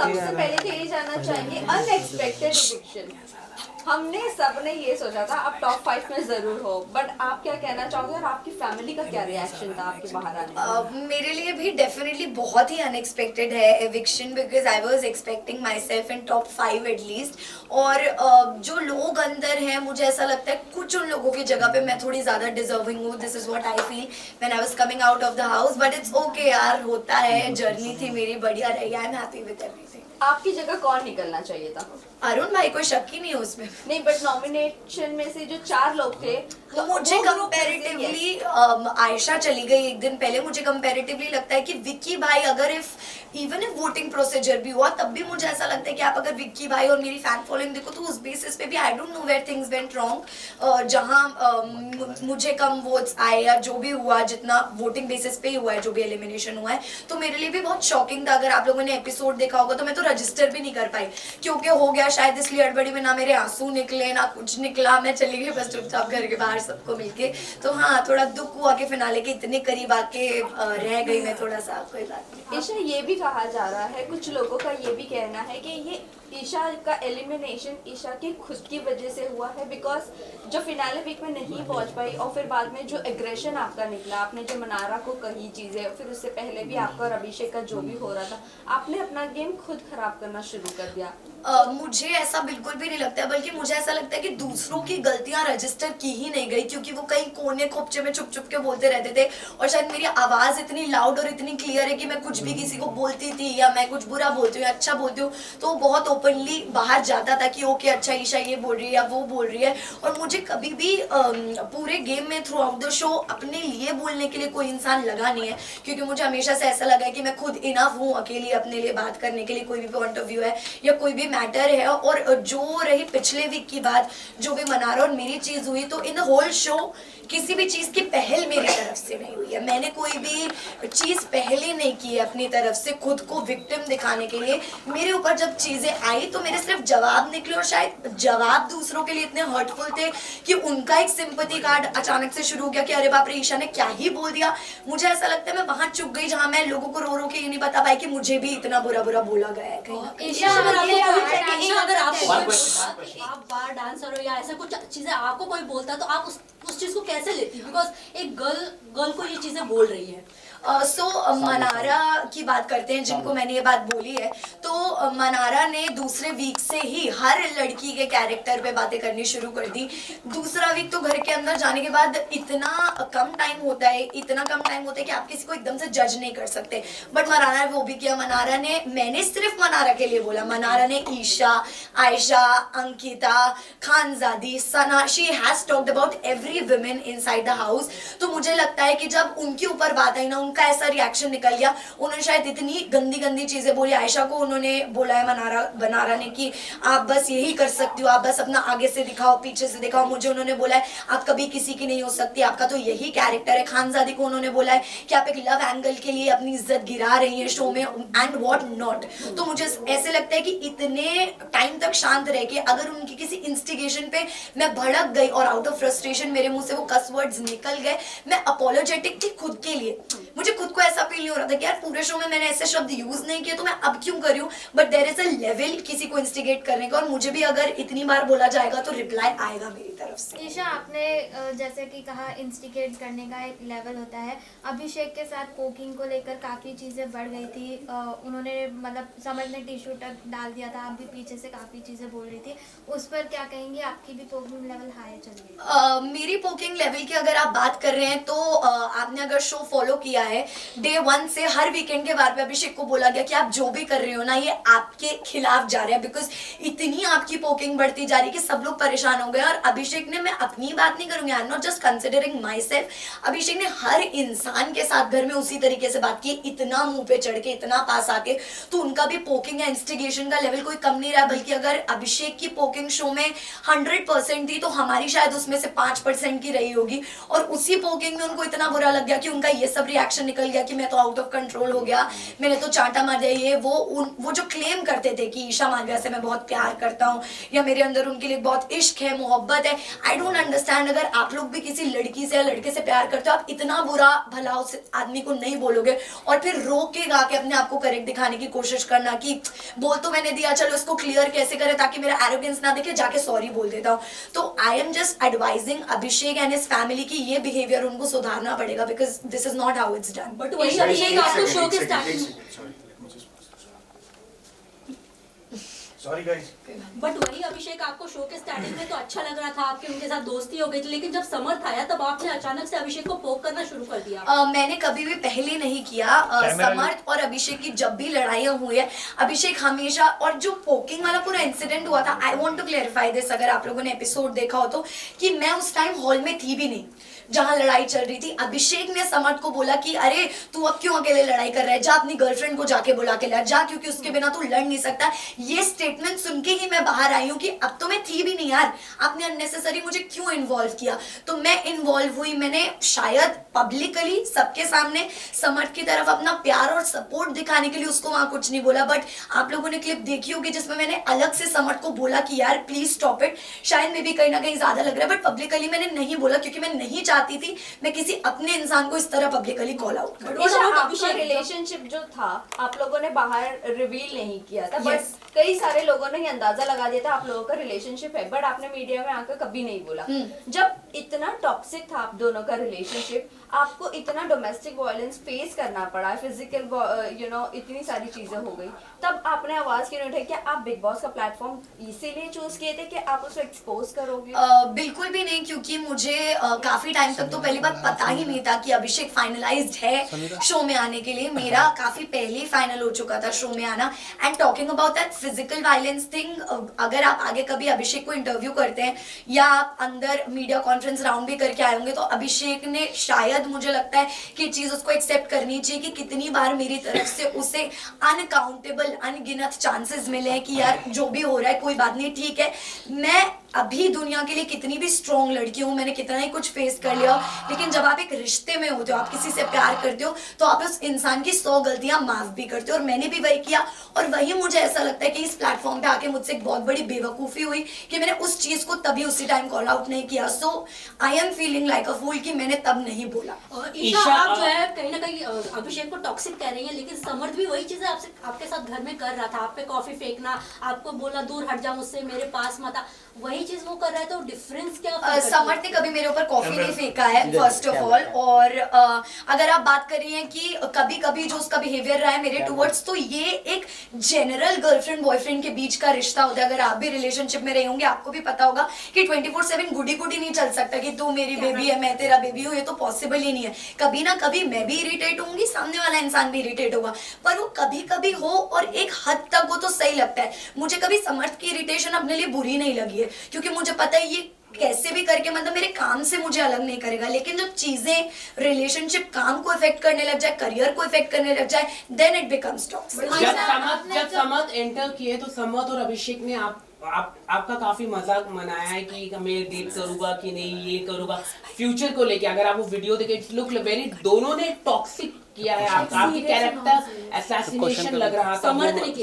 सबसे पहले तो यही जानना चाहेंगे, अनएक्सपेक्टेड इविक्शन हमने सबने ये सोचा था आप टॉप 5 में जरूर हो, बट आप क्या कहना चाहोगे और आपकी फैमिली का क्या रिएक्शन था आपके बाहर आने का? मेरे लिए भी डेफिनेटली बहुत ही अनएक्सपेक्टेड है eviction, because I was expecting my self in top 5 at least. और जो लोग अंदर हैं, मुझे ऐसा लगता है कुछ उन लोगों की जगह पे मैं थोड़ी ज़्यादा डिजर्विंग हूँ। This is what I feel when I was coming out of the house, but it's okay यार, होता है, जर्नी थी मेरी, बढ़िया रही, I am happy with everything. आपकी जगह कौन निकलना चाहिए था? अरुण भाई, कोई शक ही नहीं है उसमें। नहीं, बट नॉमिनेशन में से जो 4 लोग थे तो मुझे कंपैरेटिवली आयशा चली गई एक दिन पहले, मुझे कंपैरेटिवली लगता है कि विक्की भाई, अगर इवन इफ वोटिंग प्रोसीजर भी हुआ तब भी मुझे ऐसा लगता है कि आप अगर विक्की भाई और मेरी फैन फॉलोइंग देखो तो उस बेसिस पे भी I don't know where things went wrong. जहां मुझे कम वोट्स आए या जो भी हुआ, जितना वोटिंग बेसिस पे ही हुआ है, जो भी एलिमिनेशन हुआ है, तो मेरे लिए भी बहुत शॉकिंग था। अगर आप लोगों ने एपिसोड देखा होगा तो मैं तो रजिस्टर भी नहीं कर पाई, क्योंकि हो गया शायद इसलिए हड़बड़ी में, ना मेरे आंसू निकले ना कुछ निकला, मैं चली गई बस चुपचाप घर के बाहर सबको मिलके। तो हाँ, थोड़ा दुख हुआ कि फिनाले के इतने करीब आके रह गई मैं थोड़ा सा, कोई बात नहीं। ईशा, ये भी कहा जा रहा है, कुछ लोगों का ये भी कहना है कि ये ईशा का एलिमिनेशन ईशा की खुद की वजह से हुआ है, बिकॉज जो फिनाले वीक में नहीं पहुंच पाई और फिर बाद में जो एग्रेशन आपका निकला, आपने जो मनारा को कही चीज़ें, फिर उससे पहले भी आपका और अभिषेक का जो भी हो रहा था, आपने अपना गेम खुद खराब करना शुरू कर दिया। मुझे ऐसा बिल्कुल भी नहीं लगता है, बल्कि मुझे ऐसा लगता है कि दूसरों की गलतियां रजिस्टर की ही नहीं गई, क्योंकि वो कहीं कोने खोपचे में छुप छुप के बोलते रहते थे। और शायद मेरी आवाज़ इतनी लाउड और इतनी क्लियर है कि मैं कुछ भी किसी को बोलती थी, या मैं कुछ बुरा बोलती हूँ या अच्छा बोलती हूँ, तो वो बहुत ओपनली बाहर जाता था कि ओके अच्छा ईशा ये बोल रही है या वो बोल रही है। और मुझे कभी भी पूरे गेम में थ्रू आउट द शो अपने लिए बोलने के लिए कोई इंसान लगा नहीं है, क्योंकि मुझे हमेशा से ऐसा लगा है कि मैं खुद इनफ हूँ अकेली अपने लिए बात करने के लिए, कोई भी पॉइंट ऑफ व्यू है या कोई भी मैटर है। और जो रही पिछले वीक की बात, जो भी मनारा और मेरी चीज हुई, तो इन द होल शो किसी भी चीज की पहल मेरी तरफ से नहीं हुई है। मैंने कोई भी चीज पहले नहीं की है अपनी तरफ से खुद को विक्टिम दिखाने के लिए। मेरे ऊपर जब चीजें आई तो मेरे सिर्फ जवाब निकले, और शायद जवाब दूसरों के लिए इतने हर्टफुल थे कि उनका एक सिंपैथी कार्ड अचानक से शुरू हो गया कि अरे बाप रे, ईशा ने क्या ही बोल दिया। मुझे ऐसा लगता है मैं वहां चुप गई जहां मैं लोगों को रो रो के ये नहीं बता पाई कि मुझे भी इतना बुरा बुरा बोला गया है कहीं। ईशा, अगर आप बार डांसर हो या ऐसा कुछ चीजें आपको कोई बोलता तो आप उस चीज को कैसे लेती, बिकॉज एक गर्ल को ये चीजें बोल रही है। मनारा की बात करते हैं, जिनको मैंने ये बात बोली है। तो मनारा ने दूसरे वीक से ही हर लड़की के कैरेक्टर पे बातें करनी शुरू कर दी। दूसरा वीक तो घर के अंदर जाने के बाद इतना कम टाइम होता है कि आप किसी को एकदम से जज नहीं कर सकते, बट मनारा ने वो भी किया। मनारा ने, मैंने सिर्फ मनारा के लिए बोला, मनारा ने Isha, Ayesha, Ankita, Khanzadi, Sana, she has talked about every women inside the house. तो मुझे लगता है कि जब उनके ऊपर बात आई ना, उनका ऐसा रिएक्शन निकल गया। उन्होंने शायद इतनी गंदी गंदी चीजें बोली। आयशा को उन्होंने बोला है मनारा ने कि आप बस यही कर सकती हो, आप बस अपना आगे से दिखाओ, पीछे से दिखाओ। मुझे उन्होंने बोला है आप कभी किसी की नहीं हो सकती, आपका तो यही कैरेक्टर है। खानजादी को उन्होंने बोला है कि आप एक लव एंगल के लिए अपनी इज्जत गिरा रही है शो में, एंड व्हाट नॉट। तो मुझे ऐसे लगता है कि इतने टाइम तक शांत रह के अगर उनकी किसी इंस्टिगेशन पे मैं भड़क गई और आउट ऑफ फ्रस्ट्रेशन मेरे मुंह से वो कस वर्ड्स निकल गए, मैं अपोलोजेटिक थी खुद के लिए। मुझे खुद को ऐसा फील नहीं हो रहा था कि यार पूरे शो में मैंने ऐसे शब्द यूज नहीं किए तो मैं अब क्यों कर रही हूँ, but there is a level किसी को इंस्टिगेट करने का, और मुझे भी अगर इतनी बार बोला जाएगा तो रिप्लाई आएगा मेरी तरफ से। ईशा, आपने जैसे कि कहा इंस्टिगेट करने का एक लेवल होता है। अभिषेक के साथ पोकिंग को लेकर काफ़ी चीज़ें बढ़ गई थी। उन्होंने मतलब समझ में टिश्यू तक डाल दिया था, आप भी पीछे से काफ़ी चीज़ें बोल रही थी, उस पर क्या कहेंगे? आपकी भी पोकिंग लेवल हाई चल रही है। मेरी पोकिंग लेवल की अगर आप बात कर रहे हैं तो आपने अगर शो फॉलो किया है, डे 1 से हर वीकेंड के बार पे अभिषेक को बोला गया कि आप जो भी कर रहे हो ना, ये आपके खिलाफ जा रहा है, बिकॉज इतनी आपकी पोकिंग बढ़ती जा रही है कि सब लोग परेशान हो गए। और अभिषेक ने, मैं अपनी बात नहीं करूंगी, I am not just considering myself, Abhishek ने हर इंसान के साथ घर में उसी तरीके से बात की, इतना मुंह पे चढ़ के, इतना पास आके। तो उनका भी पोकिंग या इंस्टिगेशन का लेवल कोई कम नहीं रहा, बल्कि अगर अभिषेक की पोकिंग शो में 100% थी तो हमारी शायद उसमें से 5% की रही होगी। और उसी पोकिंग में उनको इतना बुरा लग गया कि उनका ये सब रिएक्शन रिएक्शन निकल गया कि मैं तो आउट ऑफ कंट्रोल हो गया, मैंने तो चांटा मार दिया, ये वो जो क्लेम करते थे कि ईशा मालविया से मैं बहुत प्यार करता हूँ या मेरे अंदर उनके लिए बहुत इश्क है, मोहब्बत है, आई डोंट अंडरस्टैंड। अगर आप लोग भी किसी लड़की से या लड़के से प्यार करते हो, आप इतना बुरा भला उस आदमी को नहीं बोलोगे और फिर रो के गा के अपने आप को करेक्ट दिखाने की कोशिश करना कि बोल तो मैंने दिया, चलो इसको क्लियर कैसे करें ताकि मेरा एरोगेंस ना देखे, जाके सॉरी बोल देता हूँ। तो I am just advising Abhishek and his family की ये बिहेवियर उनको सुधारना पड़ेगा, because this is not how it's done. But वही अभिषेक आपको शो के स्टार्टिंग सॉरी गाइस, बट वही अभिषेक आपको शो के स्टार्टिंग में तो अच्छा लग रहा था, आपकी उनके साथ दोस्ती हो गई थी, लेकिन जब समर्थ आया तब आपने अचानक से अभिषेक को पोक करना शुरू कर दिया। मैंने कभी भी पहले नहीं किया। समर्थ और अभिषेक की जब भी लड़ाइयाँ हुई है, अभिषेक हमेशा, और जो पोकिंग वाला पूरा इंसिडेंट हुआ था, I want to clarify this, अगर आप लोगों ने एपिसोड देखा हो तो, कि मैं उस टाइम हॉल में थी भी नहीं जहां लड़ाई चल रही थी। अभिषेक ने समर्थ को बोला कि अरे तू अब क्यों अकेले लड़ाई कर रहा है, जा अपनी गर्लफ्रेंड को जाके बुला के ला, जा, क्योंकि उसके बिना तू लड़ नहीं सकता। ये स्टेटमेंट सुन के ही मैं बाहर आई हूँ कि अब तो मैं थी भी नहीं यार, आपने अननेसेसरी मुझे क्यों इन्वॉल्व किया। तो मैं इन्वॉल्व हुई, मैंने शायद पब्लिकली सबके सामने समर्थ की तरफ अपना प्यार और सपोर्ट दिखाने के लिए उसको वहां कुछ नहीं बोला। बट आप लोगों ने क्लिप देखी होगी जिसमें मैंने अलग से समर्थ को बोला कि यार प्लीज स्टॉप इट, शायद मे भी कहीं ना कहीं ज्यादा लग रहा है, बट पब्लिकली मैंने नहीं बोला क्योंकि मैं नहीं चाहती थी मैं किसी अपने इंसान को इस तरह पब्लिकली कॉल आउट करूं। आपका रिलेशनशिप जो था आप लोगों ने बाहर रिवील नहीं किया था, बस कई सारे लोगों ने ये अंदाजा लगा दिया था आप लोगों का रिलेशनशिप है, बट आपने मीडिया में आकर कभी नहीं बोला। जब इतना टॉक्सिक था आप दोनों का रिलेशनशिप, आपको इतना डोमेस्टिक वायलेंस फेस करना पड़ा, फिजिकल इतनी सारी चीजें हो गई, तब आपने आवाज क्यों नहीं उठाई? क्या आप बिग बॉस का प्लेटफॉर्म इसीलिए चूज किए थे कि आप उसको एक्सपोज करोगे? बिल्कुल भी नहीं, क्योंकि मुझे काफी टाइम तक तो पहली बात पता ही नहीं था कि अभिषेक फाइनलाइज्ड है शो में आने के लिए। मेरा काफी पहले ही फाइनल हो चुका था शो में आना। And talking about that physical violence thing, अगर आप आगे कभी अभिषेक को इंटरव्यू करते हैं या आप अंदर मीडिया कॉन्फ्रेंस राउंड भी करके आए होंगे, तो अभिषेक ने शायद, मुझे लगता है कि चीज उसको एक्सेप्ट करनी चाहिए कि कितनी बार मेरी तरफ से उसे अनकाउंटेबल, अनगिनत चांसेस मिले हैं कि यार जो भी हो रहा है कोई बात नहीं, ठीक है, मैं अभी दुनिया के लिए कितनी भी स्ट्रॉन्ग लड़की हूँ, मैंने कितना ही कुछ फेस कर लिया, लेकिन जब आप एक रिश्ते में होते हो, आप किसी से प्यार करते हो, तो आप उस इंसान की 100 गलतियां माफ भी करते हो, और मैंने भी वही किया। और वही मुझे ऐसा लगता है कि इस प्लेटफॉर्म पे आके मुझसे एक बहुत बड़ी बेवकूफी हुई कि मैंने उस चीज को तभी उसी टाइम कॉल आउट नहीं किया। So I am feeling like a fool कि मैंने तब नहीं बोला। ईशा, आप जो है कहीं ना कहीं अभिषेक को टॉक्सिक कह रही है, लेकिन समर्थ भी वही चीजें आपसे, आपके साथ घर में कर रहा था, आप पे कॉफी फेंकना, आपको बोला दूर हट जा मुझसे, मेरे पास मत आ, वही चीज वो कर रहा है, तो डिफरेंस क्या? समर्थ ने कभी मेरे ऊपर कॉफी नहीं फेंका है फर्स्ट ऑफ ऑल, और अगर आप बात कर रही हैं कि कभी कभी जो उसका बिहेवियर रहा है मेरे टुवर्ड्स, तो ये एक जनरल गर्लफ्रेंड बॉयफ्रेंड के बीच का रिश्ता होता है। अगर आप भी रिलेशनशिप में रहे होंगे आपको भी पता होगा कि 24/7 गुडी गुडी नहीं चल सकता कि तू मेरी बेबी है मैं तेरा बेबी हूँ, ये तो पॉसिबल ही नहीं है। कभी ना कभी मैं भी इरिटेट होंगी, सामने वाला इंसान भी इरिटेट होगा, पर वो कभी कभी हो और एक हद तक वो तो सही लगता है। मुझे कभी समर्थ की इरिटेशन अपने लिए बुरी नहीं लगी है, क्योंकि मुझे पता है ये कैसे भी करके मतलब मेरे काम से मुझे अलग नहीं करेगा। लेकिन जब चीजें रिलेशनशिप काम को इफेक्ट करने लग जाए, करियर को इफेक्ट करने लग जाए, देन इट बिकम्स टॉक्सिक। जब समर्थ एंटर किए तो समर्थ और अभिषेक ने आपका काफी मजाक मनाया है कि मैं डेट करूंगा कि नहीं, ये करूंगा फ्यूचर को लेके। अगर आप वो वीडियो देखें, लुक वेरी, दोनों ने टॉक्सिक किया है, आपकी कैरेक्टर असैसिनेशन लग रहा था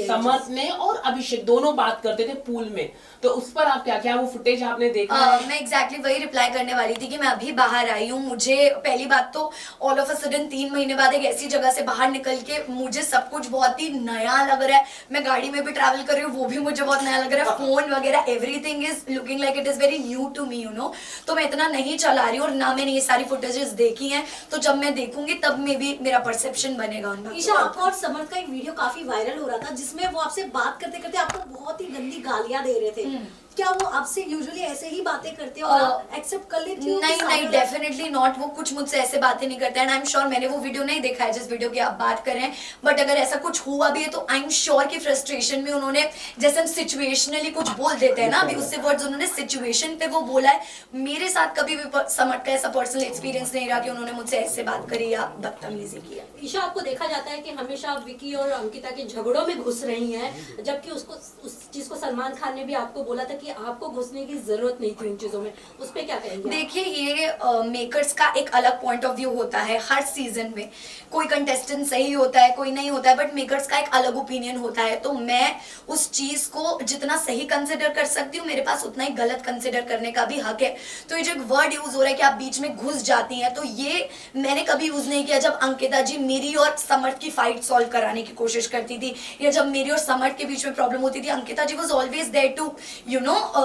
समर्थ ने, और अभिषेक दोनों बात करते थे पूल में, तो उस पर आप क्या वो फुटेज आपने देखा? मैं एग्जैक्टली वही रिप्लाई करने वाली थी कि मैं अभी बाहर आई हूँ। मुझे पहली बात तो ऑल ऑफ अ सडन 3 महीने बाद एक ऐसी जगह से बाहर निकल के मुझे सब कुछ बहुत ही नया लग रहा है। मैं गाड़ी में भी ट्रैवल कर रही हूँ, वो भी मुझे बहुत नया लग रहा है, फोन वगैरह everything is looking like it is very new to me, you know. तो मैं इतना नहीं चला रही हूँ और ना मैंने ये सारी फुटेजेस देखी हैं, तो जब मैं देखूंगी तब में भी मेरा परसेप्शन बनेगा उनका। ईशा, आपका और समर्थ का एक वीडियो काफी वायरल हो रहा था जिसमें वो आपसे बात करते करते आपको बहुत ही गंदी गालियां दे रहे थे। क्या वो आपसे यूजुअली ऐसे ही बातें करते हो और आप एक्सेप्ट कर लेती हो? नहीं, डेफिनेटली नॉट। वो कुछ मुझसे ऐसे बातें नहीं करते, एंड आई एम श्योर मैंने वो वीडियो नहीं देखा है जिस वीडियो की आप बात कर रहे हैं, बट अगर ऐसा कुछ हुआ भी है तो आई एम श्योर कि फ्रस्ट्रेशन में उन्होंने, जैसे हम सिचुएशनली कुछ बोल देते हैं ना, अभी उससे वर्ड्स उन्होंने सिचुएशन पे वो बोला है। मेरे साथ कभी भी समर्थ का ऐसा पर्सनल एक्सपीरियंस नहीं रहा कि उन्होंने मुझसे ऐसे बात करी या बदतमीजी की है। ईशा, आपको देखा जाता है कि हमेशा विकी और अंकिता के झगड़ों में घुस रही हैं, जबकि उसको उस चीज को सलमान खान ने भी आपको बोला था कि आपको घुसने की जरूरत नहीं थी उन चीजों में, उस पर क्या कहेंगे? देखिए ये मेकर्स का एक अलग पॉइंट ऑफ व्यू होता है हर सीजन में। कोई कंटेस्टेंट सही होता है, कोई नहीं होता है, बट मेकर्स का एक अलग ओपिनियन होता है। तो मैं उस चीज को जितना सही कंसिडर कर सकती हूँ, मेरे पास उतना ही गलत कंसिडर करने का भी हक है। तो ये जो एक वर्ड यूज हो रहा है कि आप बीच में घुस जाती हैं, तो ये मैंने कभी यूज नहीं किया। जब अंकिता जी मेरी और समर्थ की फाइट सॉल्व कराने की कोशिश करती थी, या जब मेरी और समर्थ के बीच में प्रॉब्लम होती थी, Ankita ji was always there to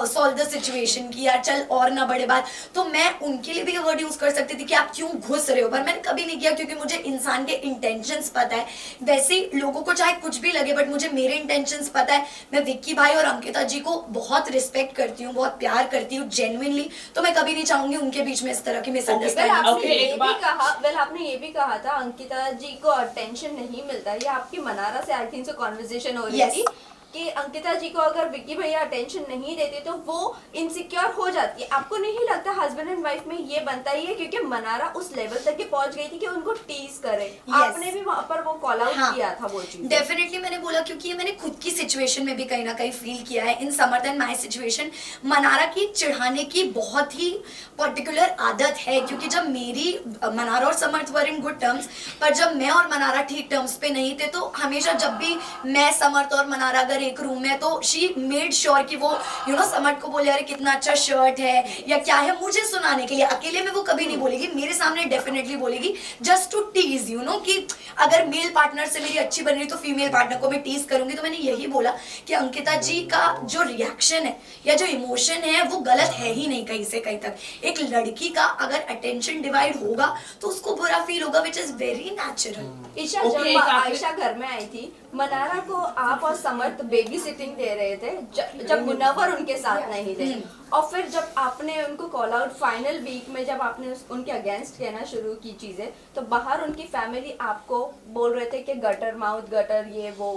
solve the situation की यार चल और ना बड़े बात। तो मैं उनके लिए भी ये वर्ड यूज कर सकती थी कि आप क्यों घुस रहे हो, पर मैंने कभी नहीं किया, क्योंकि मुझे इंसान के इंटेंशंस पता है। वैसे ही लोगों को चाहे कुछ भी लगे, बट मुझे मेरे इंटेंशंस पता है। मैं विक्की भाई और अंकिता जी को बहुत रिस्पेक्ट करती हूँ, बहुत प्यार करती हूँ जेन्युइनली। तो मैं कभी नहीं चाहूंगी उनके बीच में इस तरह की मिसअंडरस्टैंडिंग। आपने ये भी कहा था अंकिता जी को अटेंशन नहीं मिलता। ये आपकी मनारा से आई थिंक से कॉन्वर्सेशन हो रही Yes. थी कि अंकिता जी को अगर विक्की भैया अटेंशन नहीं देते तो वो इनसिक्योर हो जाती है। आपको नहीं लगता हस्बैंड एंड वाइफ में ये बनता ही है, क्योंकि मनारा उस लेवल तक के पहुंच गई थी कि उनको टीज करे। आपने भी वहां पर वो कॉल आउट किया था वो चीज। डेफिनेटली मैंने बोला, क्योंकि ये मैंने खुद की सिचुएशन में भी कहीं ना कहीं फील किया है। इन समर्थ एंड माय सिचुएशन मनारा की चिढ़ाने की बहुत ही पर्टिकुलर आदत है, क्योंकि जब मेरी मनारा और समर्थ वर इन गुड टर्म्स, पर जब मैं और मनारा ठीक टर्म्स पे नहीं थे, तो हमेशा जब भी मैं समर्थ और मनारा अगर एक रूम में, तो शी मेड श्योर कि वो समर्थ को बोले अरे कितना अच्छा शर्ट है या क्या है, मुझे सुनाने के लिए। अकेले में वो कभी नहीं बोलेगी, मेरे सामने डेफिनेटली बोलेगी, जस्ट टू टीज कि अगर मेल पार्टनर से मेरी अच्छी बन रही तो फीमेल पार्टनर को मैं टीज करूंगी। तो मैंने यही बोला कि अंकिता जी का जो रिएक्शन है या जो इमोशन है वो गलत है ही नहीं कहीं से कहीं तक। एक लड़की का अगर अटेंशन डिवाइड होगा तो उसको बुरा फील होगा, which is very natural. Isha जब आयशा घर में आई थी, मनारा को आप और समर्थ बेबी सिटिंग दे रहे थे जब मुनव्वर उनके साथ नहीं थे, और फिर जब आपने उनको कॉल आउट फाइनल वीक में जब आपने उनके अगेंस्ट कहना शुरू की चीजें, तो बाहर उनकी फैमिली आपको बोल रहे थे कि गटर माउथ गटर ये वो,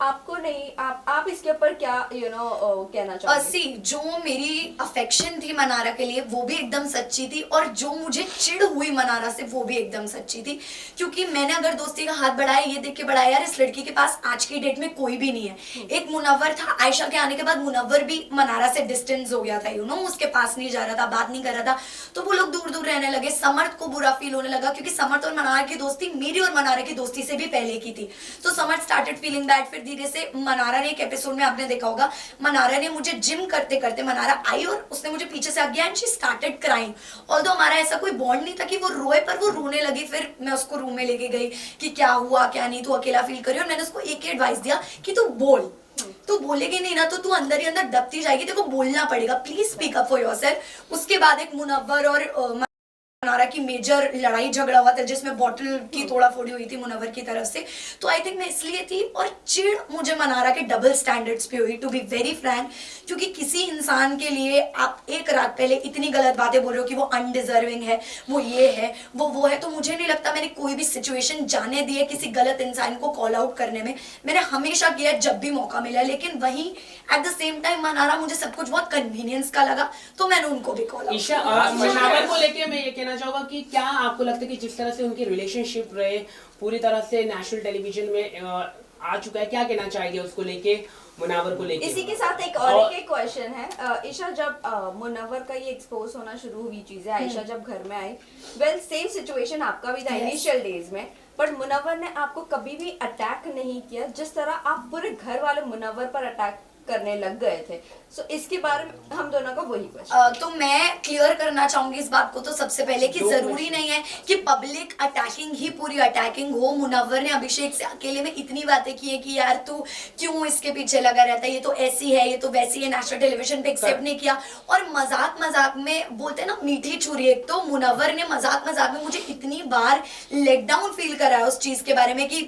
आपको नहीं, आप इसके ऊपर क्या कहना चाहोगे? जो मेरी अफेक्शन थी मनारा के लिए वो भी एकदम सच्ची थी, और जो मुझे चिढ़ हुई मनारा से वो भी एकदम सच्ची थी। क्योंकि मैंने अगर दोस्ती का हाथ बढ़ाया, ये देख के बढ़ाया यार इस लड़की के पास आज की डेट में कोई भी नहीं है। एक मुनव्वर था, आयशा के आने के बाद मुनव्वर भी मनारा से डिस्टेंस हो गया था, उसके पास नहीं जा रहा था, बात नहीं कर रहा था, तो वो लोग दूर दूर रहने लगे। समर्थ को बुरा फील होने लगा, क्योंकि समर्थ और मनारा की दोस्ती मेरी और मनारा की दोस्ती से भी पहले की थी। तो समर्थ स्टार्टेड फीलिंग बैड। फिर धीरे से मनारा ने, एक एपिसोड में आपने देखा होगा, मनारा ने मुझे जिम करते करते मनारा आई और उसने मुझे पीछे से आगे and she started crying. Although हमारा ऐसा कोई बॉन्ड नहीं था कि वो रोए, पर वो रोने लगी। फिर मैं उसको रूम में लेके गई कि क्या हुआ क्या नहीं, तू अकेला फील कर रही हो, और मैंने उसको एक ही एडवाइस दिया कि तू बोल, तू बोलेगी नहीं ना तो तू अंदर ही अंदर दबती जाएगी, तेरे को बोलना पड़ेगा, please speak up for yourself. उसके बाद एक मुनव्वर और मनारा की मेजर लड़ाई झगड़ा हुआ था, जिसमें बॉटल की तोड़ा फोड़ी हुई थी मुनव्वर की तरफ से। तो आई थिंक मैं इसलिए थी, और चिढ़ मुझे मनारा के डबल स्टैंडर्ड्स पे हुई, टू बी वेरी फ्रैंक। क्योंकि किसी इंसान के लिए आप एक रात पहले इतनी गलत बातें बोल रहे हो कि वो अनडिजर्विंग है, वो ये है वो है, तो मुझे नहीं लगता मैंने कोई भी सिचुएशन जाने दी है किसी गलत इंसान को कॉल आउट करने में। मैंने हमेशा किया जब भी मौका मिला, लेकिन वहीं at the same time Mannara मुझे सब कुछ बहुत कन्वीनियंस का लगा, तो मैंने उनको भी कॉल आउट ईशा मनावर को लेके मैं ये कहना चाहूंगा कि क्या आपको लगता है कि जिस तरह से उनकी रिलेशनशिप रहे पूरी तरह से नेशनल टेलीविजन में आ चुका है, क्या कहना चाहिए उसको लेके, मुनव्वर को लेके? इसी के साथ एक क्वेश्चन है। ईशा, जब मुनव्वर का ये एक्सपोज होना शुरू हुई चीजें, आयशा जब घर में आई, वेल सेम सिचुएशन आपका भी था इनिशियल डेज में, बट मुनव्वर ने आपको कभी भी अटैक नहीं किया जिस तरह आप पूरे घर वाले मुनव्वर पर अटैक करने लग गए थे। सो इसके बारे में हम दोनों का वही क्वेश्चन। तो मैं क्लियर करना चाहूंगी इस बात को तो सबसे पहले कि जरूरी नहीं है कि पब्लिक अटैकिंग ही पूरी अटैकिंग हो। मुनव्वर ने अभिषेक से अकेले में इतनी बातें की है कि यार तू क्यों इसके पीछे लगा रहता है, ये तो ऐसी है, ये तो वैसी है, नेशनल टेलीविजन पे एक्सेप्ट नहीं किया। और मजाक मजाक में बोलते हैं ना मीठी छुरी, एक तो मुनव्वर ने मजाक मजाक में मुझे इतनी बार लेट डाउन फील कराया उस चीज के बारे में कि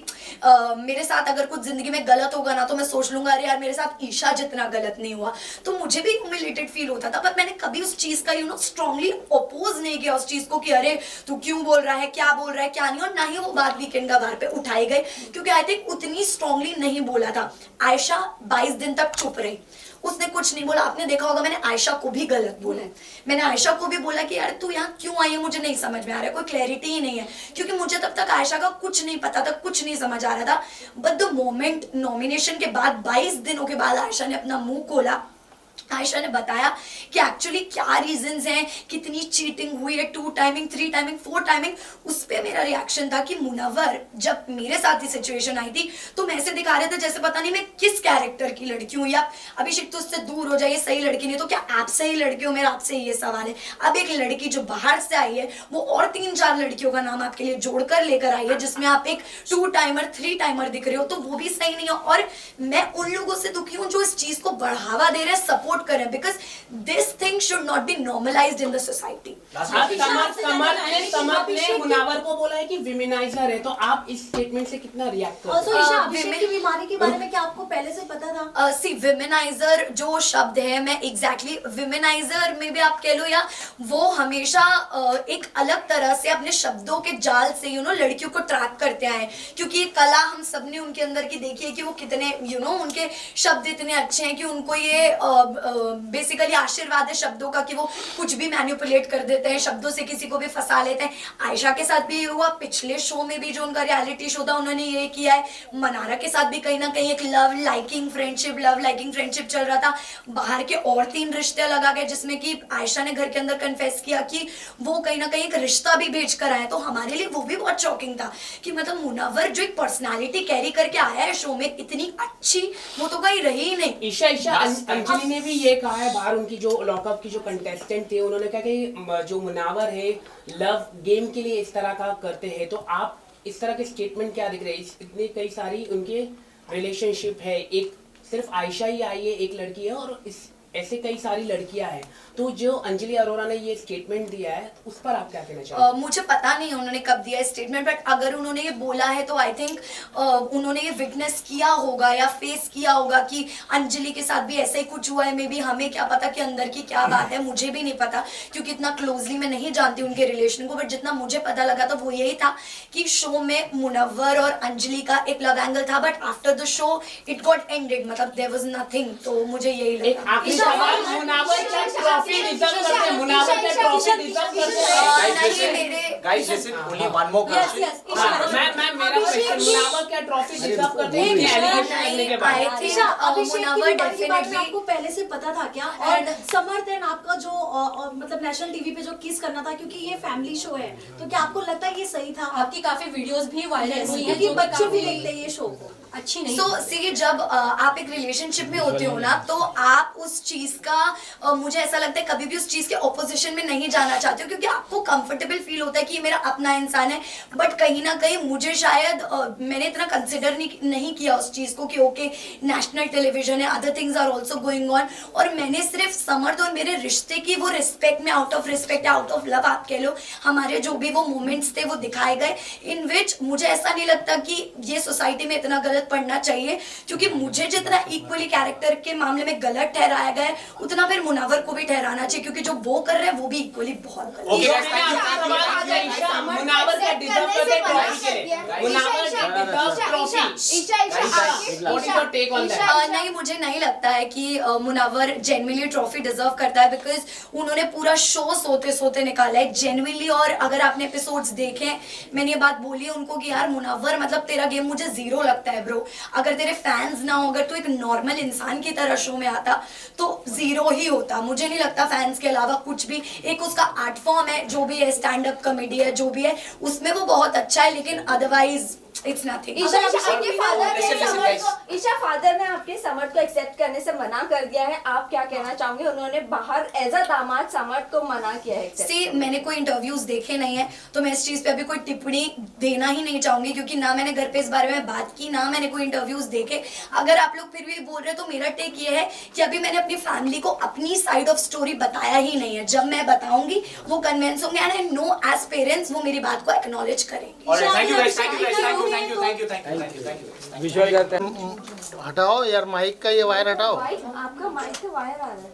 मेरे साथ अगर कुछ जिंदगी में गलत होगा ना तो मैं सोच लूंगा अरे यार मेरे साथ ईशा जितना गलत नहीं हुआ, तो मुझे भी ह्यूमिलेटेड फील होता था। पर मैंने कभी उस चीज का स्ट्रांगली अपोज नहीं किया उस चीज को कि अरे तू क्यों बोल रहा है, क्या बोल रहा है, क्या नहीं, और ना ही वो बात वीकेंड का बार पे उठाए गए, क्योंकि आई थिंक उतनी स्ट्रांगली नहीं बोला था। आयशा 22 दिन तक चुप रही, उसने कुछ नहीं बोला। आपने देखा होगा मैंने आयशा को भी गलत बोला है, मैंने आयशा को भी बोला कि यार तू यहाँ क्यों आई है, मुझे नहीं समझ में आ रहा है, कोई क्लैरिटी ही नहीं है, क्योंकि मुझे तब तक आयशा का कुछ नहीं पता था, कुछ नहीं समझ आ रहा था। बट द मोमेंट नॉमिनेशन के बाद 22 दिनों के बाद आयशा ने अपना मुंह खोला आयशा ने बताया कि एक्चुअली क्या रीजंस हैं, कितनी चीटिंग हुई है, 2 टाइमिंग 3 टाइमिंग 4 टाइमिंग। उस पे मेरा रिएक्शन था कि मुनव्वर जब मेरे साथ ही सिचुएशन आई थी तो मैं ऐसे दिखा रहे थे जैसे पता नहीं मैं किस कैरेक्टर की लड़की हूँ, या अभिषेक तो उससे दूर हो जाइए, सही लड़की नहीं तो क्या आप सही लड़की हो? मेरा आपसे ये सवाल है। अब एक लड़की जो बाहर से आई है वो और 3-4 लड़कियों का नाम आपके लिए जोड़कर लेकर आई है जिसमें आप एक 2 टाइमर 3 टाइमर दिख रहे हो, तो वो भी सही नहीं है। और मैं उन लोगों से दुखी हूँ जो इस चीज को बढ़ावा दे रहे हैं, सपोर्ट करें, because this thing should not be normalised in the society. Samarth ने मुनावर को बोला है कि विमेनाइजर है, तो आप इस स्टेटमेंट से कितना रिएक्ट करते ऑल्सो हो? ईशा, अभिषेक की बीमारी के बारे में क्या आपको पहले से पता था? सी विमेनाइजर जो शब्द है, मैं एग्जैक्टली विमेनाइजर में भी आप कह लो, या वो हमेशा एक अलग तरह से अपने शब्दों के जाल से लड़कियों को ट्रैप करते आए, क्योंकि ये कला हम सब ने उनके अंदर की देखी है कि वो कितने उनके शब्द इतने अच्छे हैं कि उनको ये बेसिकली आशीर्वाद है शब्दों का कि वो कुछ भी मैनिपुलेट कर देते हैं, शब्दों से किसी को भी फंसा लेते हैं। आयशा के साथ भी ये हुआ, पिछले शो में भी जो उनका रियलिटी शो था उन्होंने ये किया है। मनारा के साथ भी कहीं ना कहीं एक लव लाइकिंग फ्रेंडशिप चल रहा था। बाहर के और 3 रिश्ते लगा गए जिसमें कि आयशा ने घर के अंदर कन्फेस किया कि वो कहीं ना कहीं एक रिश्ता भी भेज कर आया। तो हमारे लिए वो भी बहुत शॉकिंग था कि मतलब मुनव्वर जो एक पर्सनालिटी कैरी करके आया है शो में इतनी अच्छी, वो तो कहीं रही ही नहीं। ईशा अंजलि ने भी ये कहा है, बाहर उनकी जो लॉकअप की जो कंटेस्टेंट थे उन्होंने कहा कि जो मुनावर है लव गेम के लिए इस तरह का करते हैं, तो आप इस तरह के स्टेटमेंट क्या दिख रहे हैं? इतने कई सारी उनके रिलेशनशिप है, एक सिर्फ आयशा ही आई है, एक लड़की है, और ऐसे कई सारी लड़कियां हैं। तो जो अंजलि अरोरा ने ये स्टेटमेंट दिया है उस पर आप क्या कहना चाहेंगे? मुझे पता नहीं उन्होंने कब दिया स्टेटमेंट, बट अगर उन्होंने ये बोला है तो आई थिंक उन्होंने ये विटनेस किया होगा या फेस किया होगा कि अंजलि के साथ भी ऐसा ही कुछ हुआ है। मे बी हमें क्या पता कि अंदर की क्या बात है, मुझे भी नहीं पता क्योंकि इतना क्लोजली मैं नहीं जानती उनके रिलेशन को। बट जितना मुझे पता लगा तो वो यही था कि शो में मुनव्वर और अंजलि का एक लव एंगल था, but after the show it got ended, मतलब देयर वाज नथिंग। तो मुझे यही एक लगा। आखिरी सवाल, मुनावर क्या ट्रॉफी डिजर्व करते हैं? मुनावर क्या ट्रॉफी डिजर्व करते हैं? Guys, listen, only one more question. मैं मेरा क्वेश्चन, मुनावर क्या ट्रॉफी डिजर्व करते हैं एलिगेशन लगने के बाद? I think, अभिषेक की मुनव्वर बीमारी के बारे में definitely- आपको पहले से पता था क्या? और समर्थ एंड आपका जो मतलब नेशनल टीवी पे जो किस करना था, क्योंकि ये फैमिली शो है, तो क्या आपको लगता है ये सही था? आपकी काफी वीडियोस भी वायरल हुई हैं, क्योंकि जो बच्चे भी काफी देखते हैं ये शो को। अच्छी नहीं। सो सी जब आप एक रिलेशनशिप में होते हो ना, तो आप उस चीज का मुझे ऐसा लगता है कभी भी उस चीज के ऑपोजिशन में नहीं जाना चाहते हो, क्योंकि आपको कंफर्टेबल फील होता है कि ये मेरा अपना इंसान है। बट कहीं ना कहीं मुझे शायद मैंने इतना कंसिडर नहीं किया उस चीज को कि ओके नेशनल टेलीविजन है, other things are also going on, और मैंने सिर्फ समर्थ और मेरे रिश्ते की वो रिस्पेक्ट में out of respect, out of love आप कह लो, हमारे जो भी वो मोमेंट्स थे वो दिखाए गए, इन विच मुझे ऐसा नहीं लगता कि ये सोसाइटी में इतना गलत पड़ना चाहिए, क्योंकि मुझे जितना इक्वली कैरेक्टर के मामले में गलत ठहराया गया है उतना फिर मुनव्वर को भी ठहराना चाहिए, क्योंकि जो वो कर रहे हैं वो भी इक्वली बहुत गलत Okay, है। guys, thank you. मुनावर क्या डिजर्व करते हैं ट्रॉफी के लिए? Munawar deserve trophy. What is your take on that? नहीं, मुझे नहीं लगता है कि मुनव्वर जेन्युइनली ट्रॉफी डिजर्व करता है, बिकॉज उन्होंने पूरा शो सोते सोते निकाला है जेन्युइनली। और अगर आपने एपिसोड्स देखे, मैंने ये बात बोली है उनको कि यार मुनव्वर मतलब तेरा गेम मुझे 0 लगता है ब्रो, अगर तेरे फैंस ना हो, अगर तू एक नॉर्मल इंसान की तरह शो में आता तो 0 ही होता। मुझे नहीं लगता फैंस के अलावा कुछ भी, एक उसका आर्ट फॉर्म है जो भी है, स्टैंड अप कॉमेडी है जो भी है, उसमें वो बहुत अच्छा है, लेकिन अदरवाइज इट्स नथिंग। ईशा आपके फादर ने Listen, समर्थ guys. को, ईशा फादर ने आपके समर्थ को एक्सेप्ट करने से मना कर दिया है, आप क्या कहना चाहोगे? उन्होंने बाहर एज अ दामाद समर्थ को मना किया है accept सी मैंने कोई इंटरव्यूज देखे नहीं है, तो मैं इस चीज पे अभी कोई टिप्पणी देना ही नहीं चाहूंगी, क्योंकि ना मैंने घर पे इस बारे में बात की, ना मैंने कोई इंटरव्यूज देखे। अगर आप लोग फिर भी बोल रहे हो तो मेरा टेक ये है कि अभी मैंने अपनी फैमिली को अपनी साइड ऑफ स्टोरी बताया ही नहीं है। जब मैं बताऊंगी वो कन्विंस होंगे, and I know as parents वो मेरी बात को एक्नॉलेज करेंगे। Alright, thank you guys, thank you guys, thank you, thank you, thank you, thank you, thank you, thank you. Visual करते हैं। हटाओ यार माइक का ये वायर हटाओ। भाई आपका माइक से वायर आ रहा है।